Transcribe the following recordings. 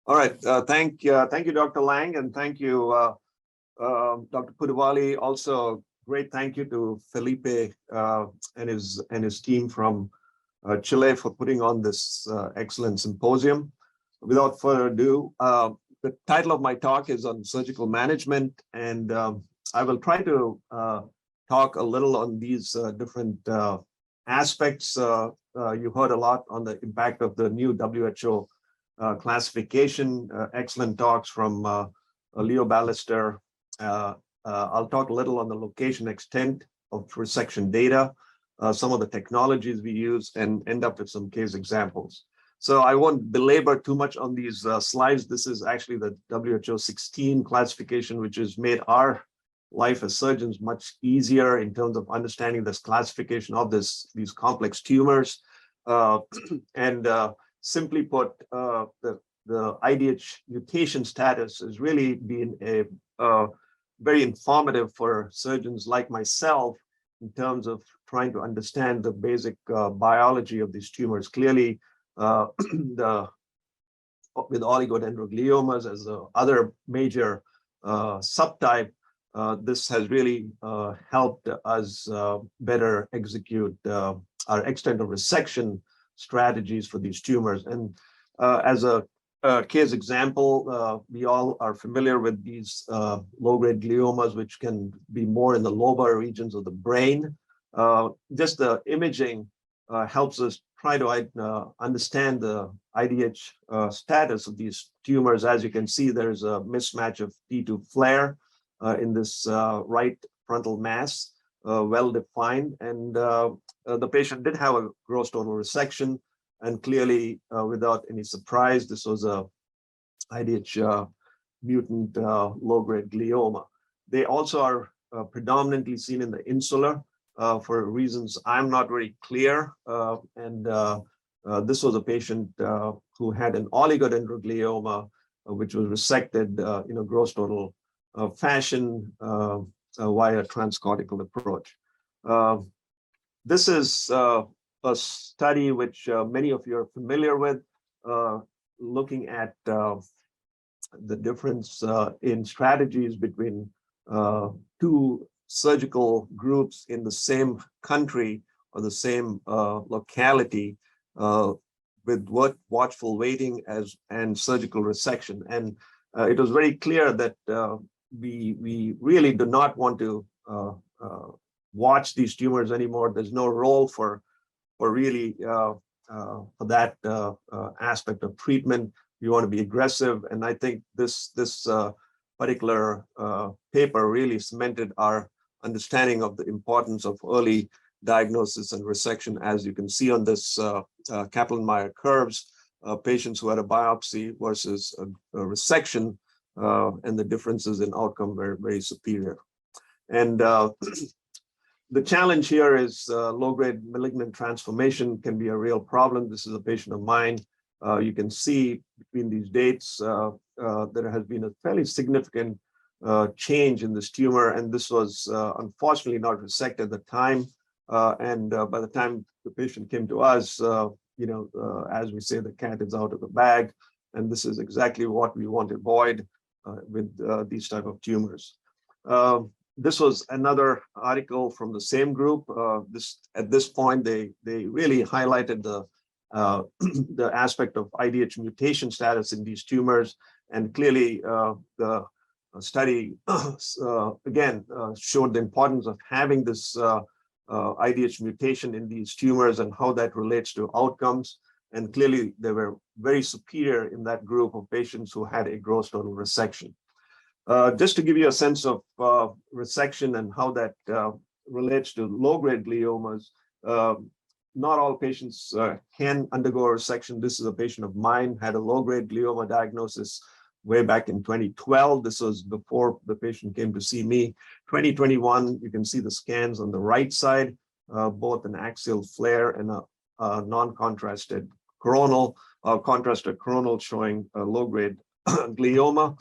All right. Thank you, Dr. Lang, and thank you, Dr. Puduvali. Also, great thank you to Felipe and his team from Chile for putting on this excellent symposium. Without further ado, the title of my talk is on surgical management, and I will try to talk a little on these different aspects. You heard a lot on the impact of the new WHO classification, excellent talks from Leo Ballister. I'll talk a little on the location extent of resection data, some of the technologies we use, and end up with some case examples. So I won't belabor too much on these slides. This is actually the WHO 16 classification, which has made our life as surgeons much easier in terms of understanding this classification of these complex tumors. Simply put, the IDH mutation status has really been a very informative for surgeons like myself in terms of trying to understand the basic biology of these tumors. Clearly, with oligodendrogliomas as the other major subtype, this has really helped us better execute our extent of resection strategies for these tumors. And as a case example, we all are familiar with these low-grade gliomas, which can be more in the lobar regions of the brain. Just the imaging helps us try to understand the IDH status of these tumors. As you can see, there's a mismatch of T2 flare in this right frontal mass, well defined, and the patient did have a gross total resection, and clearly without any surprise, this was a IDH mutant low-grade glioma. They also are predominantly seen in the insula for reasons I'm not very clear, and this was a patient who had an oligodendroglioma, which was resected in a gross total fashion via transcortical approach. This is a study which many of you are familiar with, looking at the difference in strategies between two surgical groups in the same country or the same locality, with watchful waiting and surgical resection. And it was very clear that we really do not want to watch these tumors anymore. There's no role for really for that aspect of treatment. We want to be aggressive, and I think this particular paper really cemented our understanding of the importance of early diagnosis and resection. As you can see on this Kaplan-Meier curves, patients who had a biopsy versus a resection, and the differences in outcome were very superior. And the challenge here is low-grade malignant transformation can be a real problem. This is a patient of mine. You can see between these dates there has been a fairly significant change in this tumor, and this was unfortunately not resected at the time. And by the time the patient came to us, as we say, the cat is out of the bag, and this is exactly what we want to avoid with these type of tumors. This was another article from the same group. At this point, they really highlighted the aspect of IDH mutation status in these tumors, and clearly the study again showed the importance of having this IDH mutation in these tumors and how that relates to outcomes. And clearly they were very superior in that group of patients who had a gross total resection. Just to give you a sense of resection and how that relates to low-grade gliomas, not all patients can undergo a resection. This is a patient of mine, had a low-grade glioma diagnosis way back in 2012. This was before the patient came to see me. 2021, you can see the scans on the right side, both an axial flare and a non-contrasted coronal, contrasted coronal showing a low-grade glioma.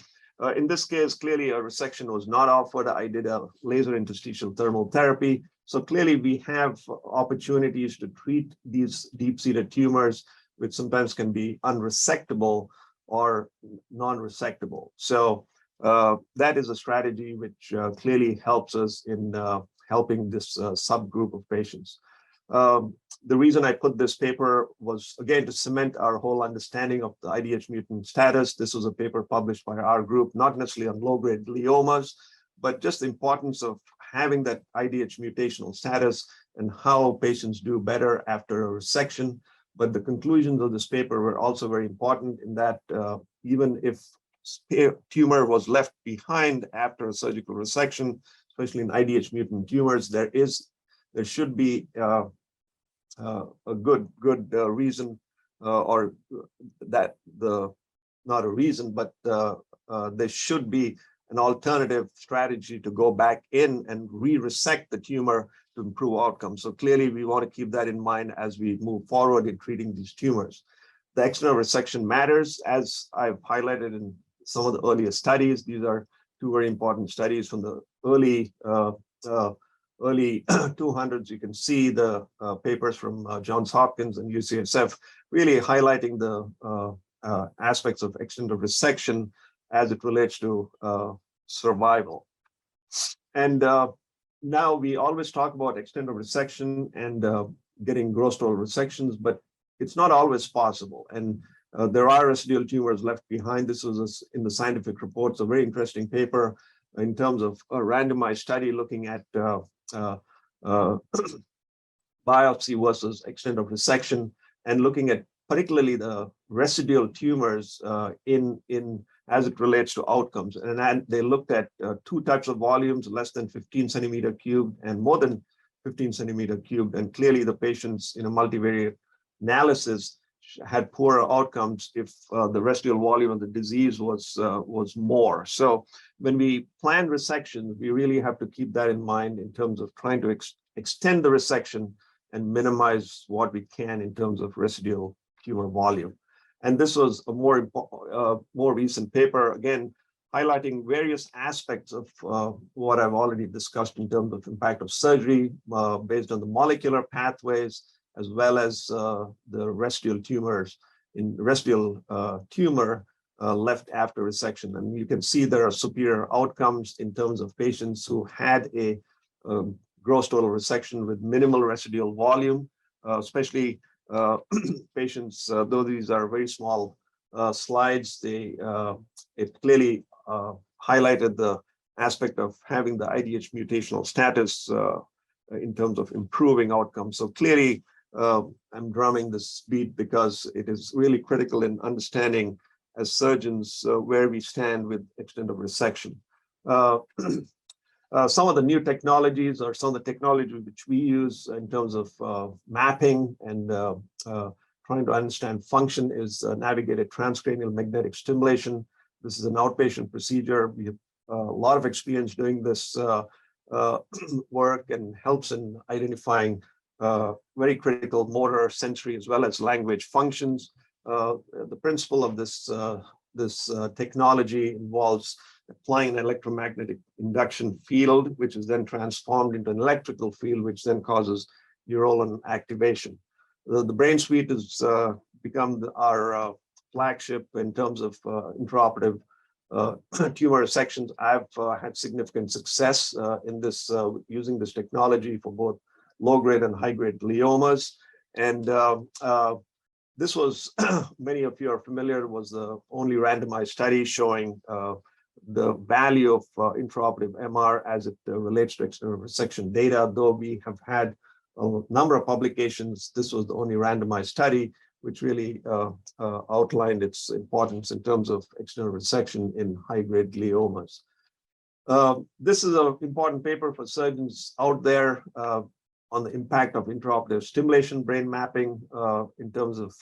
In this case, clearly a resection was not offered. I did a laser interstitial thermal therapy. So clearly we have opportunities to treat these deep-seated tumors, which sometimes can be unresectable or non-resectable. So that is a strategy which clearly helps us in helping this subgroup of patients. The reason I put this paper was, again, to cement our whole understanding of the IDH mutant status. This was a paper published by our group, not necessarily on low-grade gliomas, but just the importance of having that IDH mutational status and how patients do better after a resection. But the conclusions of this paper were also very important in that even if tumor was left behind after a surgical resection, especially in IDH mutant tumors, there should be a good reason, or that not a reason, but there should be an alternative strategy to go back in and re-resect the tumor to improve outcomes. So clearly, we want to keep that in mind as we move forward in treating these tumors. The external resection matters, as I've highlighted in some of the earlier studies. These are two very important studies from the early 200s. You can see the papers from Johns Hopkins and UCSF really highlighting the aspects of extended resection as it relates to survival. And now we always talk about extended resection and getting gross total resections, but it's not always possible. And there are residual tumors left behind. This was in the scientific reports, a very interesting paper in terms of a randomized study looking at biopsy versus extent of resection, and looking at particularly the residual tumors in as it relates to outcomes. And they looked at two types of volumes, less than 15 centimeter cubed and more than 15 centimeter cubed. And clearly the patients in a multivariate analysis had poorer outcomes if the residual volume of the disease was more. So when we plan resection, we really have to keep that in mind in terms of trying to extend the resection and minimize what we can in terms of residual tumor volume. And this was a more recent paper, again, highlighting various aspects of what I've already discussed in terms of impact of surgery based on the molecular pathways, as well as the residual tumors in residual tumor left after resection. And you can see there are superior outcomes in terms of patients who had a gross total resection with minimal residual volume, especially patients, though these are very small slides, it clearly highlighted the aspect of having the IDH mutational status in terms of improving outcomes. So clearly, I'm drumming this beat because it is really critical in understanding as surgeons where we stand with extent of resection. Some of the new technologies, or some of the technology which we use in terms of mapping and trying to understand function, is navigated transcranial magnetic stimulation. This is an outpatient procedure. We have a lot of experience doing this work, and helps in identifying very critical motor, sensory, as well as language functions. The principle of this technology involves applying an electromagnetic induction field, which is then transformed into an electrical field, which then causes neuronal activation. The brain suite has become our flagship in terms of intraoperative tumor resections. I've had significant success in this using this technology for both low-grade and high-grade gliomas. And this was, many of you are familiar, was the only randomized study showing the value of intraoperative MR as it relates to external resection data. Though we have had a number of publications, this was the only randomized study which really outlined its importance in terms of external resection in high-grade gliomas. This is an important paper for surgeons out there on the impact of intraoperative stimulation brain mapping in terms of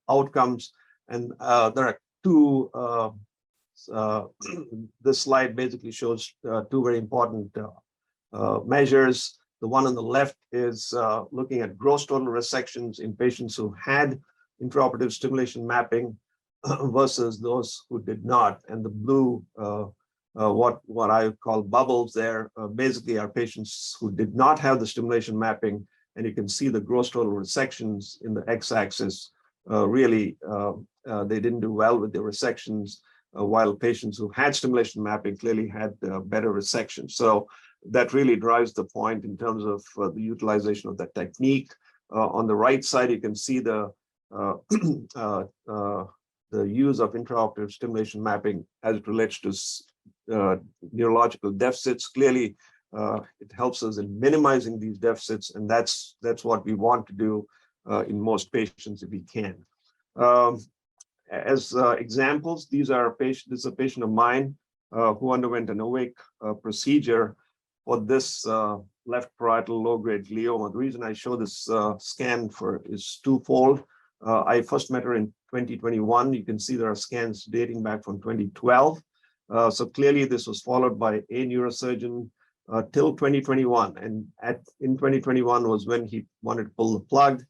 outcomes. And there are two, this slide basically shows two very important measures. The one on the left is looking at gross total resections in patients who had intraoperative stimulation mapping versus those who did not. And the blue, what I call bubbles there, basically are patients who did not have the stimulation mapping. And you can see the gross total resections in the x-axis really they didn't do well with their resections, while patients who had stimulation mapping clearly had better resection. So that really drives the point in terms of the utilization of that technique. On the right side, you can see the use of intraoperative stimulation mapping as it relates to neurological deficits. Clearly, it helps us in minimizing these deficits, and that's what we want to do in most patients if we can. As examples, this is a patient of mine who underwent an awake procedure for this left parietal low-grade glioma. The reason I show this scan is twofold. I first met her in 2021. You can see there are scans dating back from 2012. So clearly this was followed by a neurosurgeon till 2021. And in 2021 was when he wanted to pull the plug.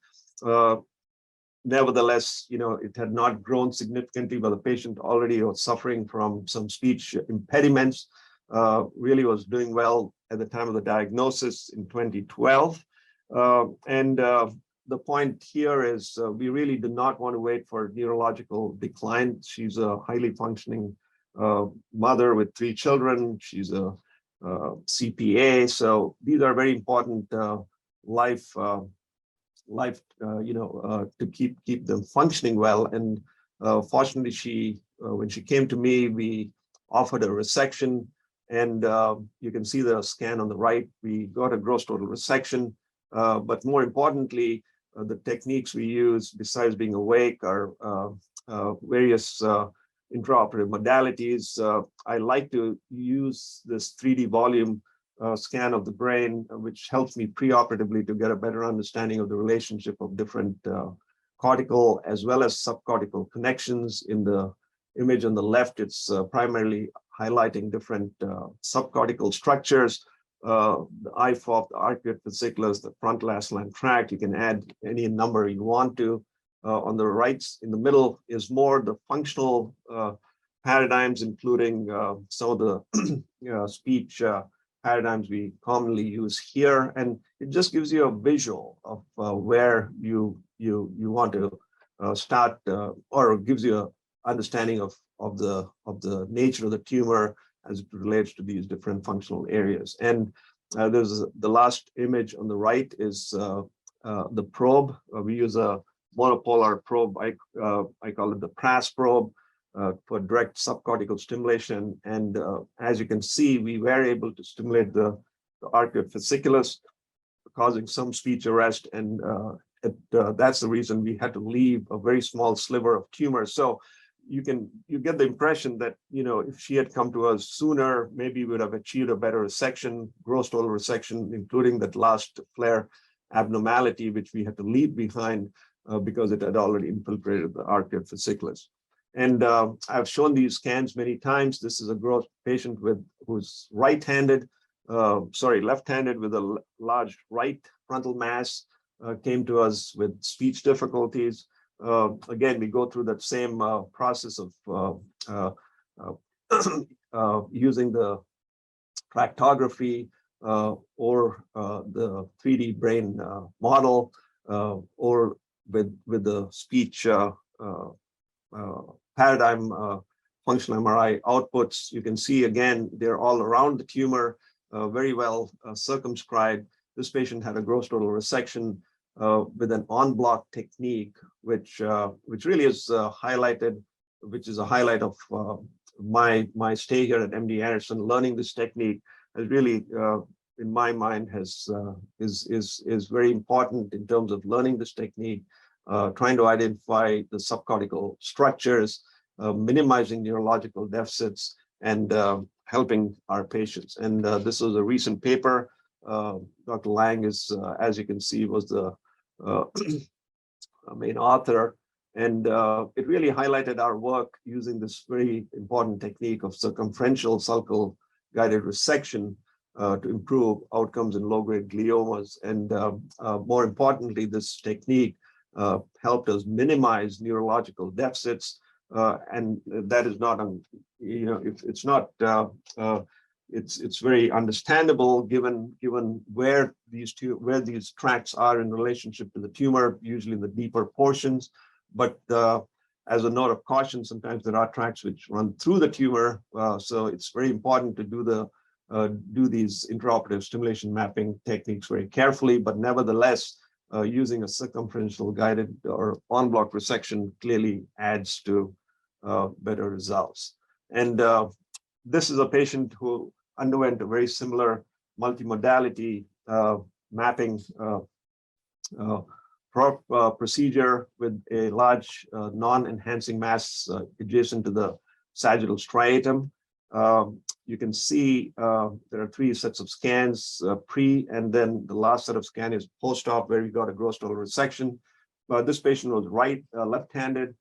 Nevertheless, it had not grown significantly, but the patient already was suffering from some speech impediments, really was doing well at the time of the diagnosis in 2012. The point here is we really do not want to wait for neurological decline. She's a highly functioning mother with 3 children. She's a CPA. So these are very important life to keep them functioning well. And fortunately, when she came to me, we offered a resection, and you can see the scan on the right. We got a gross total resection, but more importantly, the techniques we use, besides being awake, are various intraoperative modalities. I like to use this 3D volume scan of the brain, which helps me preoperatively to get a better understanding of the relationship of different cortical as well as subcortical connections. In the image on the left, it's primarily highlighting different subcortical structures. The IFOP, the arcuate fasciculus, the frontal acetylene tract. You can add any number you want to. On the right, in the middle, is more the functional paradigms, including some of the speech paradigms we commonly use here, and it just gives you a visual of where you want to start, or gives you an understanding of the nature of the tumor as it relates to these different functional areas. And there's the last image on the right is the probe. We use a monopolar probe. I call it the PRAS probe for direct subcortical stimulation. And as you can see, we were able to stimulate the arcuate fasciculus, causing some speech arrest. And that's the reason we had to leave a very small sliver of tumor. So you get the impression that, if she had come to us sooner, maybe we would have achieved a better resection, gross total resection, including that last flare abnormality, which we had to leave behind because it had already infiltrated the arcuate fasciculus. And I've shown these scans many times. This is a gross patient who's left-handed with a large right frontal mass, came to us with speech difficulties. Again, we go through that same process of using the tractography or the 3D brain model, or with the speech paradigm functional MRI outputs. You can see again, they're all around the tumor, very well circumscribed. This patient had a gross total resection with an en-bloc technique, which really is highlighted, which is a highlight of my stay here at MD Anderson. Learning this technique has really, in my mind, is very important in terms of learning this technique, trying to identify the subcortical structures, minimizing neurological deficits, and helping our patients. And this was a recent paper. Dr. Lang is, as you can see, was the main author, and it really highlighted our work using this very important technique of circumferential sulcal guided resection to improve outcomes in low-grade gliomas. And more importantly, this technique helped us minimize neurological deficits, and that is not, it's very understandable given where these tracts are in relationship to the tumor, usually in the deeper portions. But as a note of caution, sometimes there are tracts which run through the tumor, so it's very important to do these intraoperative stimulation mapping techniques very carefully, but nevertheless, using a circumferential guided or en bloc resection clearly adds to better results. And this is a patient who underwent a very similar multimodality mapping procedure with a large non-enhancing mass adjacent to the sagittal striatum. You can see there are 3 sets of scans, pre, and then the last set of scan is post-op, where we got a gross total resection. This patient was left-handed.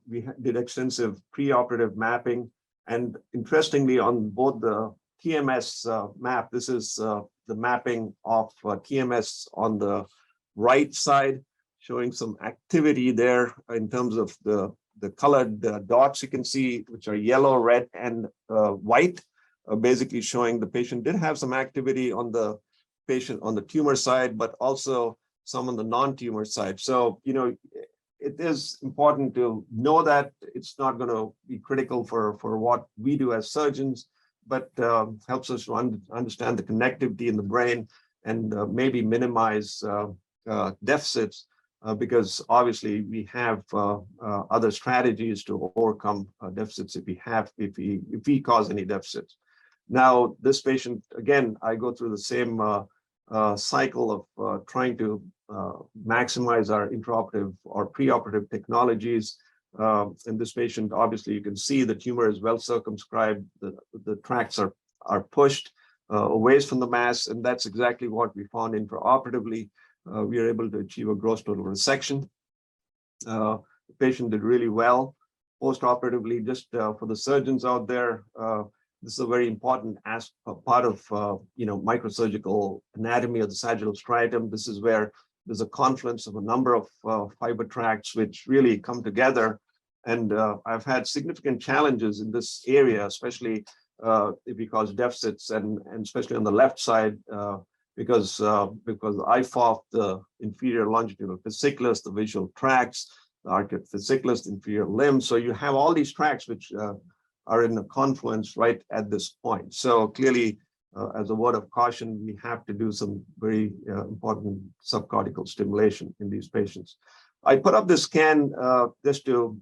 We did extensive pre-operative mapping, and interestingly, on both the TMS map, this is the mapping of TMS on the right side, showing some activity there in terms of the colored dots you can see, which are yellow, red, and white, basically showing the patient did have some activity on the tumor side, but also some on the non-tumor side. So, it is important to know that it's not going to be critical for what we do as surgeons, but helps us to understand the connectivity in the brain and maybe minimize deficits, because obviously we have other strategies to overcome deficits if we cause any deficits. Now, this patient, again, I go through the same cycle of trying to maximize our intraoperative or preoperative technologies. In this patient, obviously, you can see the tumor is well circumscribed. The tracts are pushed away from the mass, and that's exactly what we found intraoperatively. We are able to achieve a gross total resection. The patient did really well. Post-operatively, just for the surgeons out there, this is a very important part of microsurgical anatomy of the sagittal striatum. This is where there's a confluence of a number of fiber tracts which really come together. And I've had significant challenges in this area, especially if we cause deficits, and especially on the left side, because I fought the inferior longitudinal fasciculus, the visual tracts, the arcuate fasciculus, the inferior limb. So you have all these tracts which are in a confluence right at this point. So clearly, as a word of caution, we have to do some very important subcortical stimulation in these patients. I put up this scan just to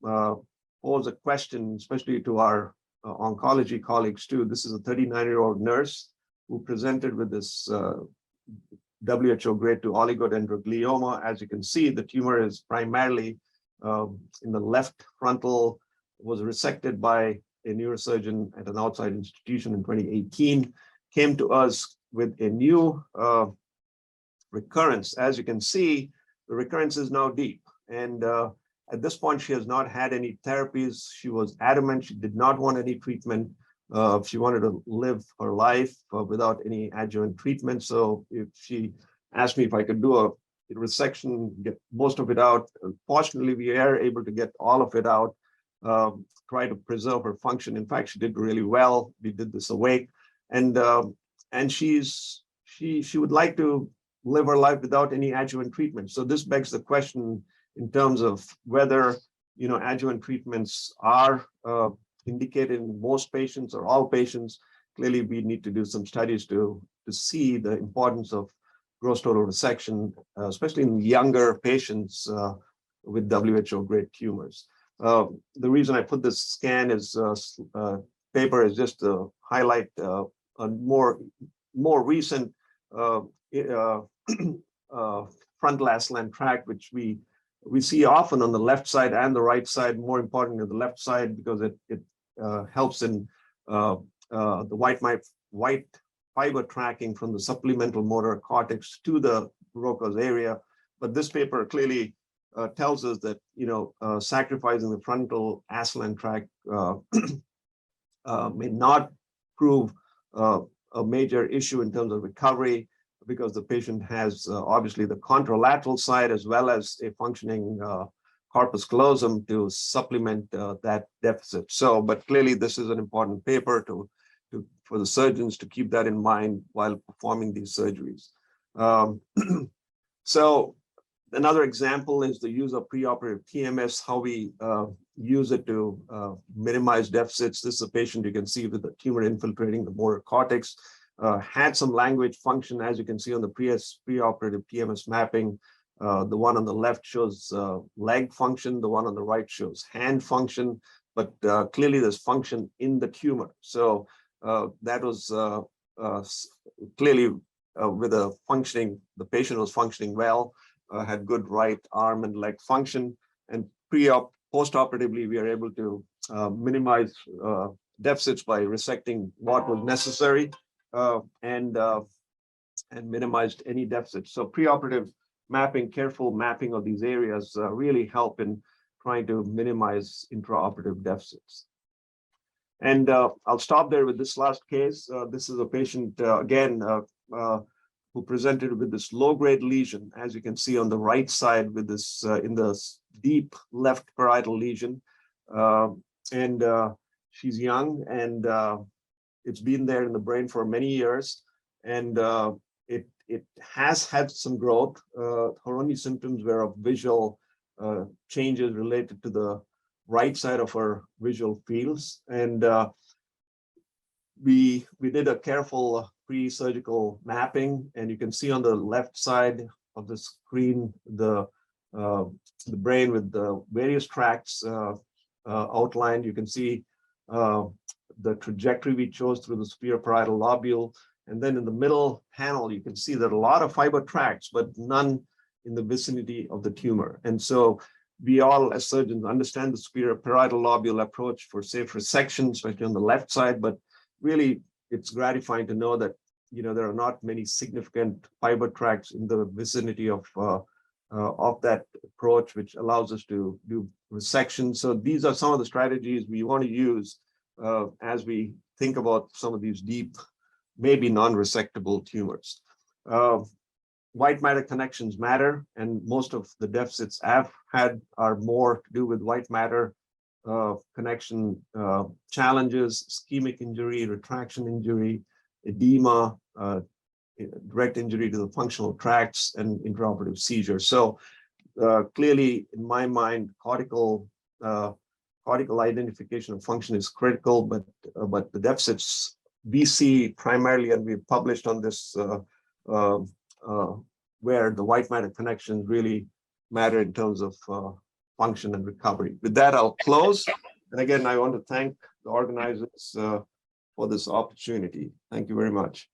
pose a question, especially to our oncology colleagues too. This is a 39-year-old nurse who presented with this WHO grade 2 oligodendroglioma. As you can see, the tumor is primarily in the left frontal, was resected by a neurosurgeon at an outside institution in 2018, came to us with a new recurrence. As you can see, the recurrence is now deep. And at this point, she has not had any therapies. She was adamant she did not want any treatment. She wanted to live her life without any adjuvant treatment. So if she asked me if I could do a resection, get most of it out. Fortunately, we are able to get all of it out, try to preserve her function. In fact, she did really well. We did this awake. And she would like to live her life without any adjuvant treatment. So this begs the question in terms of whether adjuvant treatments are indicated in most patients or all patients. Clearly, we need to do some studies to see the importance of gross total resection, especially in younger patients with WHO grade tumors. The reason I put this scan is paper is just to highlight a more recent frontal ascending tract, which we see often on the left side and the right side. More importantly, the left side, because it helps in the white fiber tracking from the supplemental motor cortex to the Broca's area. But this paper clearly tells us that sacrificing the frontal ascending tract may not prove a major issue in terms of recovery, because the patient has obviously the contralateral side as well as a functioning corpus callosum to supplement that deficit. So, but clearly this is an important paper for the surgeons to keep that in mind while performing these surgeries. So Another example is the use of preoperative TMS, how we use it to minimize deficits. This is a patient you can see with the tumor infiltrating the motor cortex, had some language function, as you can see on the preoperative TMS mapping. The one on the left shows leg function, the one on the right shows hand function, but clearly there's function in the tumor. So that was clearly with a functioning, the patient was functioning well, had good right arm and leg function, and post-operatively, we are able to minimize deficits by resecting what was necessary and minimized any deficits. So preoperative mapping, careful mapping of these areas really help in trying to minimize intraoperative deficits. And I'll stop there with this last case. This is a patient, again, who presented with this low-grade lesion, as you can see on the right side with this in the deep left parietal lesion. And she's young, and it's been there in the brain for many years. And it has had some growth. Her only symptoms were of visual changes related to the right side of her visual fields. And we did a careful pre-surgical mapping, and you can see on the left side of the screen the brain with the various tracts outlined. You can see the trajectory we chose through the superior parietal lobule. And then in the middle panel, you can see that a lot of fiber tracts, but none in the vicinity of the tumor. And so we all, as surgeons, understand the superior parietal lobule approach for safe resection, especially on the left side, but really it's gratifying to know that, you know, there are not many significant fiber tracts in the vicinity of that approach, which allows us to do resection. So these are some of the strategies we want to use as we think about some of these deep, maybe non-resectable tumors. White matter connections matter, and most of the deficits I've had are more to do with white matter connection challenges, ischemic injury, retraction injury, edema, direct injury to the functional tracts, and intraoperative seizures. So clearly, in my mind, cortical identification of function is critical, but the deficits we see primarily, and we've published on this, where the white matter connections really matter in terms of function and recovery. With that, I'll close. And again, I want to thank the organizers for this opportunity. Thank you very much.